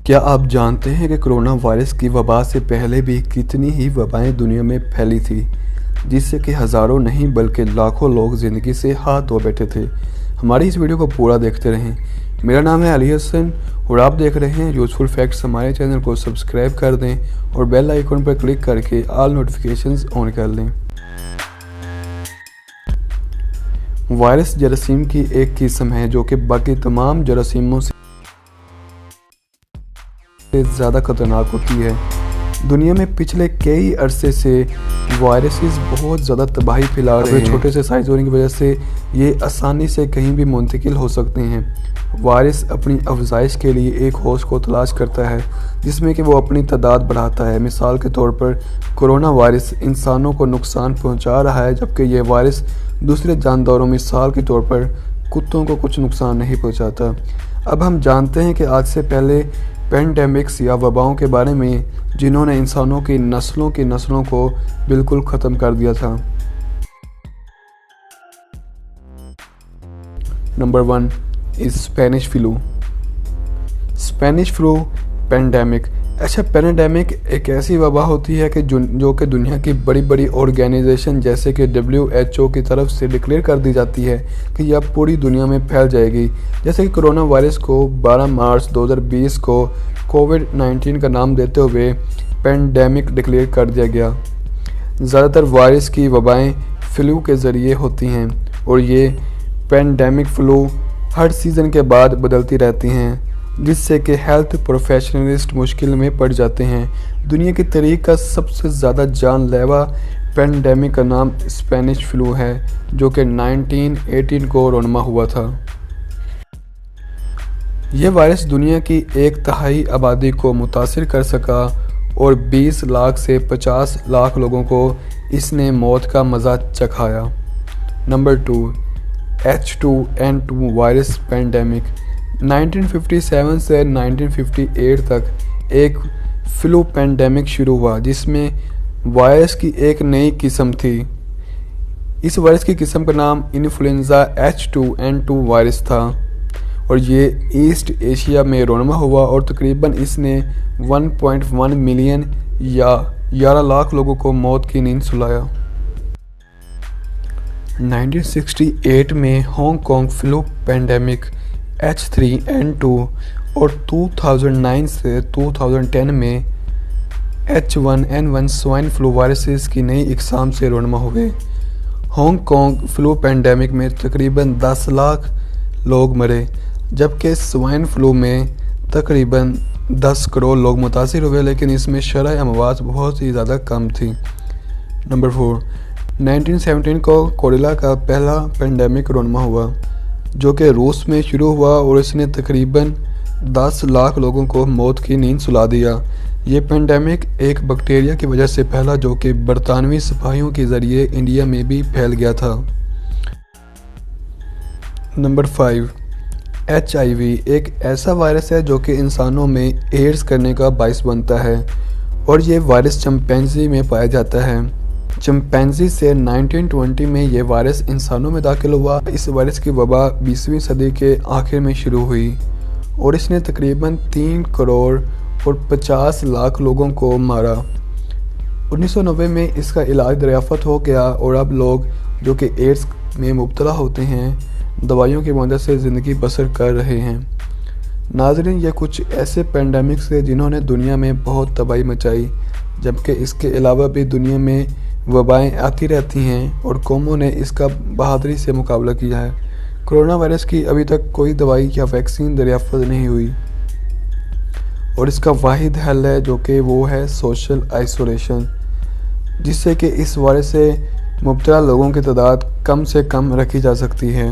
کیا آپ جانتے ہیں کہ کرونا وائرس کی وبا سے پہلے بھی کتنی ہی وبائیں دنیا میں پھیلی تھی، جس سے کہ ہزاروں نہیں بلکہ لاکھوں لوگ زندگی سے ہاتھ دھو بیٹھے تھے۔ ہماری اس ویڈیو کو پورا دیکھتے رہیں۔ میرا نام ہے علی حسن اور آپ دیکھ رہے ہیں یوزفل فیکٹس۔ ہمارے چینل کو سبسکرائب کر دیں اور بیل آئیکن پر کلک کر کے آل نوٹیفیکیشنز آن کر لیں۔ وائرس جراثیم کی ایک قسم ہے جو کہ باقی تمام جراثیموں سے زیادہ خطرناک ہوتی ہے۔ دنیا میں پچھلے کئی عرصے سے وائرسز بہت زیادہ تباہی پھیلا رہے ہیں۔ چھوٹے سے سائز ہونے کی وجہ سے یہ آسانی سے کہیں بھی منتقل ہو سکتے ہیں۔ وائرس اپنی افزائش کے لیے ایک ہوسٹ کو تلاش کرتا ہے جس میں کہ وہ اپنی تعداد بڑھاتا ہے۔ مثال کے طور پر کرونا وائرس انسانوں کو نقصان پہنچا رہا ہے، جبکہ یہ وائرس دوسرے جانداروں مثال کے طور پر کتوں کو کچھ نقصان نہیں پہنچاتا۔ اب ہم جانتے ہیں کہ آج سے پہلے پینڈیمکس یا وباؤں کے بارے میں جنہوں نے انسانوں کی نسلوں کو بالکل ختم کر دیا تھا۔ Number 1 Spanish flu. Spanish flu pandemic. Pandemic ایک ایسی وبا ہوتی ہے کہ جو کہ دنیا کی بڑی آرگینائزیشن جیسے کہ WHO کی طرف سے ڈکلیئر کر دی جاتی ہے کہ یہ اب پوری دنیا میں پھیل جائے گی۔ جیسے کہ کرونا وائرس کو 12 مارچ 2020 کو کووڈ-19 کا نام دیتے ہوئے پینڈیمک ڈکلیئر کر دیا گیا۔ زیادہ تر وائرس کی وبائیں فلو کے ذریعے ہوتی ہیں اور یہ پینڈیمک فلو ہر سیزن کے بعد بدلتی رہتی ہیں، جس سے کہ ہیلتھ پروفیشنلسٹ مشکل میں پڑ جاتے ہیں۔ دنیا کی تاریخ کا سب سے زیادہ جان لیوا پینڈیمک کا نام اسپینش فلو ہے، جو کہ 1918 کو رونما ہوا تھا۔ یہ وائرس دنیا کی 1/3 آبادی کو متاثر کر سکا اور 20 لاکھ سے 50 لاکھ لوگوں کو اس نے موت کا مزہ چکھایا۔ Number 2 H2N2 virus pandemic. 1957 سے 1958 تک ایک فلو پینڈیمک شروع ہوا جس میں وائرس کی ایک نئی قسم تھی۔ اس وائرس کی قسم کا نام انفلوئنزا H2N2 وائرس تھا اور یہ ایسٹ ایشیا میں رونما ہوا اور تقریباً اس نے 1.1 ملین یا 11 لاکھ لوگوں کو موت کی نیند سلایا۔ 1968 میں Hong Kong flu pandemic H3N2 اور 2009 سے 2010 میں H1N1 سوائن فلو وائرسز کی نئی اقسام سے رونما ہوئے۔ ہانگ کانگ فلو پینڈیمک میں تقریباً 10 لاکھ لوگ مرے، جبکہ سوائن فلو میں تقریباً 10 کروڑ لوگ متاثر ہوئے، لیکن اس میں شرح اموات بہت ہی زیادہ کم تھی۔ نمبر 4 1917 کو کوریلا کا پہلا پینڈیمک رونما ہوا، جو کہ روس میں شروع ہوا اور اس نے تقریباً 10 لاکھ لوگوں کو موت کی نیند سلا دیا۔ یہ پینڈیمک ایک بیکٹیریا کی وجہ سے پھیلا جو کہ برطانوی سپاہیوں کے ذریعے انڈیا میں بھی پھیل گیا تھا۔ نمبر 5 HIV ایک ایسا وائرس ہے جو کہ انسانوں میں ایڈز کرنے کا باعث بنتا ہے اور یہ وائرس چمپینزی میں پایا جاتا ہے۔ چمپینزی سے 1920 میں یہ وائرس انسانوں میں داخل ہوا۔ اس وائرس کی وبا 20ویں صدی کے آخر میں شروع ہوئی اور اس نے تقریباً 3 کروڑ اور 50 لاکھ لوگوں کو مارا۔ 1990 میں اس کا علاج دریافت ہو گیا اور اب لوگ جو کہ ایڈز میں مبتلا ہوتے ہیں دوائیوں کی مدد سے زندگی بسر کر رہے ہیں۔ ناظرین، یہ کچھ ایسے پینڈیمکس ہیں جنہوں نے دنیا میں بہت تباہی مچائی، جبکہ اس کے علاوہ بھی دنیا میں وبائیں آتی رہتی ہیں اور قوموں نے اس کا بہادری سے مقابلہ کیا ہے۔ کرونا وائرس کی ابھی تک کوئی دوائی یا ویکسین دریافت نہیں ہوئی اور اس کا واحد حل ہے جو کہ وہ ہے سوشل آئسولیشن، جس سے کہ اس وائرس سے مبتلا لوگوں کی تعداد کم سے کم رکھی جا سکتی ہے۔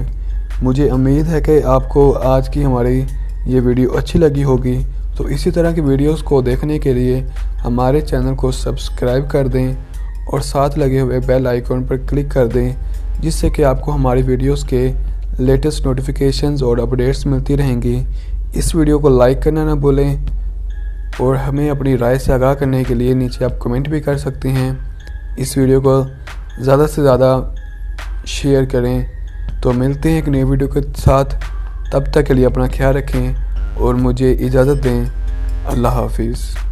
مجھے امید ہے کہ آپ کو آج کی ہماری یہ ویڈیو اچھی لگی ہوگی، تو اسی طرح کی ویڈیوز کو دیکھنے کے لیے ہمارے چینل کو سبسکرائب کر دیں اور ساتھ لگے ہوئے بیل آئیکن پر کلک کر دیں، جس سے کہ آپ کو ہماری ویڈیوز کے لیٹسٹ نوٹیفیکیشنز اور اپڈیٹس ملتی رہیں گی۔ اس ویڈیو کو لائک کرنا نہ بھولیں اور ہمیں اپنی رائے سے آگاہ کرنے کے لیے نیچے آپ کمنٹ بھی کر سکتے ہیں۔ اس ویڈیو کو زیادہ سے زیادہ شیئر کریں۔ تو ملتے ہیں ایک نئی ویڈیو کے ساتھ، تب تک کے لیے اپنا خیال رکھیں اور مجھے اجازت دیں۔ اللہ حافظ.